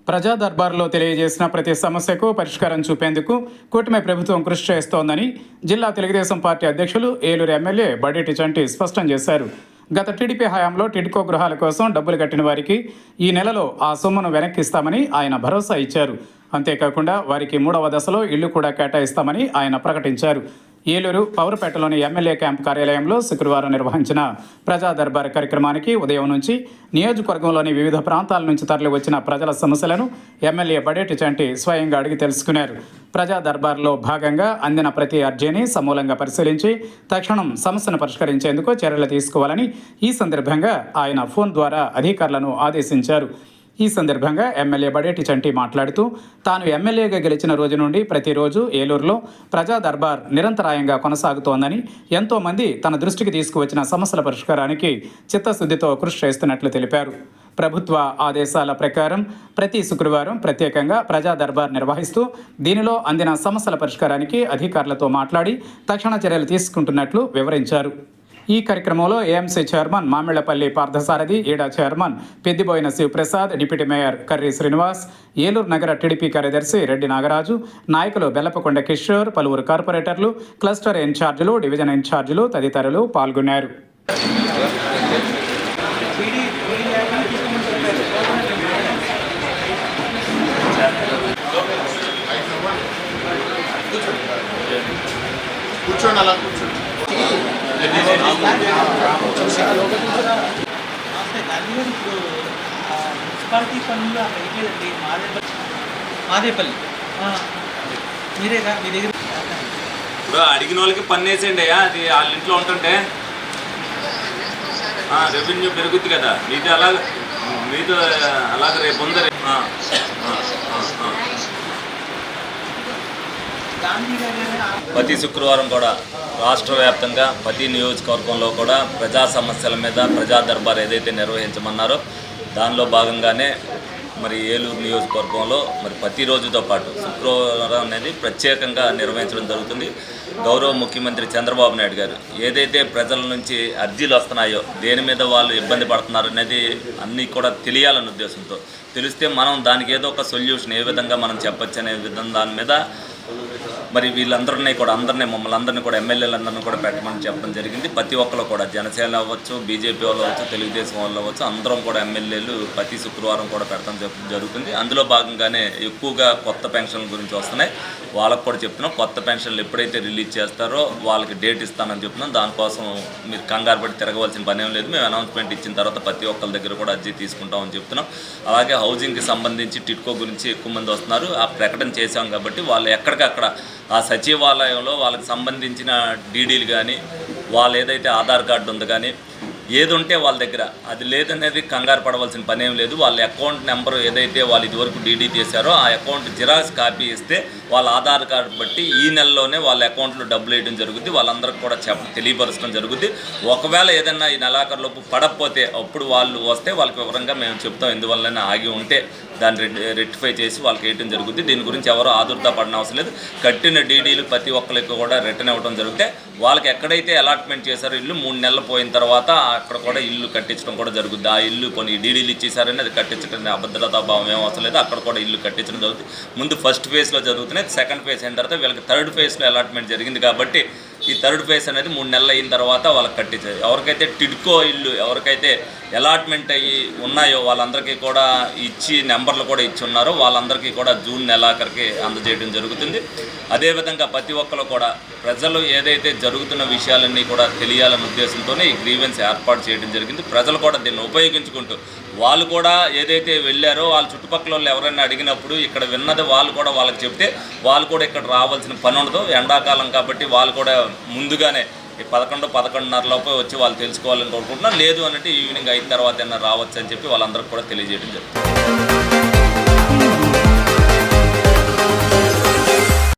ప్రజా దర్బార్లో తెలియజేసిన ప్రతి సమస్యకు పరిష్కారం చూపేందుకు కూటమి ప్రభుత్వం కృషి చేస్తోందని జిల్లా తెలుగుదేశం పార్టీ అధ్యక్షులు ఏలూరు ఎమ్మెల్యే బడేటి చంటి స్పష్టం చేశారు. గత టీడీపీ హయాంలో టిడ్కో గృహాల కోసం డబ్బులు కట్టిన వారికి ఈ నెలలో ఆ సొమ్మును వెనక్కిస్తామని ఆయన భరోసా ఇచ్చారు. అంతేకాకుండా వారికి 3వ దశలో ఇళ్లు కూడా కేటాయిస్తామని ఆయన ప్రకటించారు. ఏలూరు పవర్పేటలోని ఎమ్మెల్యే క్యాంప్ కార్యాలయంలో శుక్రవారం నిర్వహించిన ప్రజా దర్బార్ కార్యక్రమానికి ఉదయం నుంచి నియోజకవర్గంలోని వివిధ ప్రాంతాల నుంచి తరలి వచ్చిన ప్రజల సమస్యలను ఎమ్మెల్యే బడేటి చంటి స్వయంగా అడిగి తెలుసుకున్నారు. ప్రజా దర్బార్లో భాగంగా అందిన ప్రతి అర్జీని సమూలంగా పరిశీలించి తక్షణం సమస్యను పరిష్కరించేందుకు చర్యలు తీసుకోవాలని ఈ సందర్భంగా ఆయన ఫోన్ ద్వారా అధికారులను ఆదేశించారు. ఈ సందర్భంగా ఎమ్మెల్యే బడేటి చంటి మాట్లాడుతూ తాను ఎమ్మెల్యేగా గెలిచిన రోజు నుండి ప్రతిరోజు ఏలూరులో ప్రజా దర్బార్ నిరంతరాయంగా కొనసాగుతోందని, ఎంతోమంది తన దృష్టికి తీసుకువచ్చిన సమస్యల పరిష్కారానికి చిత్తశుద్ధితో కృషి చేస్తున్నట్లు తెలిపారు. ప్రభుత్వ ఆదేశాల ప్రకారం ప్రతి శుక్రవారం ప్రత్యేకంగా ప్రజా దర్బార్ నిర్వహిస్తూ దీనిలో అందిన సమస్యల పరిష్కారానికి అధికారులతో మాట్లాడి తక్షణ చర్యలు తీసుకుంటున్నట్లు వివరించారు. ఈ కార్యక్రమంలో ఏఎంసీ చైర్మన్ మామిళ్లపల్లి పార్థసారథి, ఈడా chairman Peddiboina Sivaprasad, deputy mayor Karri Srinivas, Eluru నగర టీడీపీ కార్యదర్శి రెడ్డి నాగరాజు, నాయకులు బెల్లపకొండ కిషోర్, పలువురు కార్పొరేటర్లు, క్లస్టర్ ఇన్ఛార్జీలు, డివిజన్ ఇన్ఛార్జీలు తదితరులు పాల్గొన్నారు. మున్సిపాలిటీ పనులు అక్కడ ఇవ్వలేదండి. మాదేపల్లి మీరేగా మీ దగ్గర ఇప్పుడు అడిగిన వాళ్ళకి పన్ను వేసేయండి అయ్యా. అది వాళ్ళ ఇంట్లో ఉంటుంటే రెవెన్యూ పెరుగుద్ది కదా. మీది అలాగే రేపు ఉంది. ప్రతి శుక్రవారం కూడా రాష్ట్ర వ్యాప్తంగా ప్రతి నియోజకవర్గంలో కూడా ప్రజా సమస్యల మీద ప్రజా దర్బార్ ఏదైతే నిర్వహించమన్నారో దానిలో భాగంగానే మరి ఏలూరు నియోజకవర్గంలో మరి ప్రతిరోజుతో పాటు శుక్రవారం అనేది ప్రత్యేకంగా నిర్వహించడం జరుగుతుంది. గౌరవ ముఖ్యమంత్రి చంద్రబాబు నాయుడు గారు ఏదైతే ప్రజల నుంచి అర్జీలు వస్తున్నాయో, దేని మీద వాళ్ళు ఇబ్బంది పడుతున్నారు అనేది అన్నీ కూడా తెలియాలనే ఉద్దేశంతో, తెలిస్తే మనం దానికి ఏదో ఒక సొల్యూషన్ ఏ విధంగా మనం చెప్పచ్చు అనే విధంగా దాని మీద మరి వీళ్ళందరినీ కూడా మమ్మల్ని అందరినీ కూడా ఎమ్మెల్యేలందరినీ కూడా పెట్టమని చెప్పడం జరిగింది. ప్రతి ఒక్కరు కూడా జనసేన అవ్వచ్చు, బీజేపీ వాళ్ళు అవ్వచ్చు, తెలుగుదేశం వాళ్ళు అవ్వచ్చు, అందరం కూడా ఎమ్మెల్యేలు ప్రతి శుక్రవారం కూడా పెట్టడం జరుగుతుంది. అందులో భాగంగానే ఎక్కువగా కొత్త పెన్షన్ల గురించి వస్తున్నాయి. వాళ్ళకు కూడా చెప్తున్నాం, కొత్త పెన్షన్లు ఎప్పుడైతే రిలీజ్ చేస్తారో వాళ్ళకి డేట్ ఇస్తానని చెప్తున్నాం. దానికోసం మీరు కంగారు పడి తిరగవలసిన పని ఏం లేదు. మేము అనౌన్స్మెంట్ ఇచ్చిన తర్వాత ప్రతి ఒక్కరి దగ్గర కూడా అర్జీ తీసుకుంటామని చెప్తున్నాం. అలాగే హౌసింగ్కి సంబంధించి టిడ్కో గురించి ఎక్కువ మంది వస్తున్నారు. ఆ ప్రకటన చేశాం కాబట్టి వాళ్ళు ఎక్కడికక్కడ ఆ సచివాలయంలో వాళ్ళకి సంబంధించిన డీడీలు కానీ, వాళ్ళు ఏదైతే ఆధార్ కార్డు ఉందో కానీ ఏది ఉంటే వాళ్ళ దగ్గర, అది లేదనేది కంగారు పడవలసిన పని ఏం లేదు. వాళ్ళ అకౌంట్ నెంబరు ఏదైతే వాళ్ళు ఇదివరకు డీడీ చేశారో ఆ అకౌంట్ జిరాక్స్ కాపీ ఇస్తే వాళ్ళ ఆధార్ కార్డు బట్టి ఈ నెలలోనే వాళ్ళ అకౌంట్లో డబ్బులు వేయడం జరుగుద్ది. వాళ్ళందరికీ కూడా తెలియపరచడం జరుగుద్ది. ఒకవేళ ఏదన్నా ఈ నెలాఖరులోపు పడకపోతే అప్పుడు వాళ్ళు వస్తే వాళ్ళకి వివరంగా మేము చెప్తాం. ఎందువల్లనే ఆగి ఉంటే దాన్ని రెక్టిఫై చేసి వాళ్ళకి వేయడం జరుగుద్ది. దీని గురించి ఎవరో ఆదుర్దా పడిన అవసరం లేదు. కట్టిన డీడీలు ప్రతి ఒక్కరికి కూడా రిటర్న్ ఇవ్వడం జరిగితే వాళ్ళకి ఎక్కడైతే అలాట్మెంట్ చేశారో ఇల్లు 3 నెలలు పోయిన తర్వాత అక్కడ కూడా ఇల్లు కట్టించడం కూడా జరుగుద్ది. ఆ ఇల్లు కొన్ని డీడీలు ఇచ్చేసారని అది కట్టించడం అభద్రతా భావం ఏం అవసరం లేదు. అక్కడ కూడా ఇల్లు కట్టించడం జరుగుతుంది. ముందు ఫస్ట్ ఫేజ్లో జరుగుతున్నాయి. సెకండ్ ఫేజ్ అయిన తర్వాత వీళ్ళకి థర్డ్ ఫేజ్లో అలాట్మెంట్ జరిగింది కాబట్టి ఈ థర్డ్ ఫేజ్ అనేది 3 నెలలు అయిన తర్వాత వాళ్ళకి కట్టించారు. ఎవరికైతే టిడ్కో ఇల్లు ఎవరికైతే అలాట్మెంట్ అయ్యి ఉన్నాయో వాళ్ళందరికీ కూడా ఇచ్చి నెంబర్లు కూడా ఇచ్చి ఉన్నారో వాళ్ళందరికీ కూడా జూన్ నెలాఖరికి అందజేయడం జరుగుతుంది. అదేవిధంగా ప్రతి ఒక్కరు కూడా ప్రజలు ఏదైతే జరుగుతున్న విషయాలన్నీ కూడా తెలియాలనే ఉద్దేశంతోనే ఈ గ్రీవెన్స్ ఏర్పాటు చేయడం జరిగింది. ప్రజలు కూడా దీన్ని ఉపయోగించుకుంటూ వాళ్ళు కూడా ఏదైతే వెళ్ళారో వాళ్ళ చుట్టుపక్కల వాళ్ళు ఎవరైనా అడిగినప్పుడు ఇక్కడ విన్నది వాళ్ళు కూడా వాళ్ళకి చెప్తే వాళ్ళు కూడా ఇక్కడ రావాల్సిన పని ఉండదు. ఎండాకాలం కాబట్టి వాళ్ళు కూడా ముందుగానే 11-11:30 లోపు వచ్చి వాళ్ళు తెలుసుకోవాలని కోరుకుంటున్నారు. లేదు అన్నట్టు ఈవినింగ్ అయిన తర్వాత రావచ్చు అని చెప్పి వాళ్ళందరికీ కూడా తెలియజేయడం జరుగుతుంది.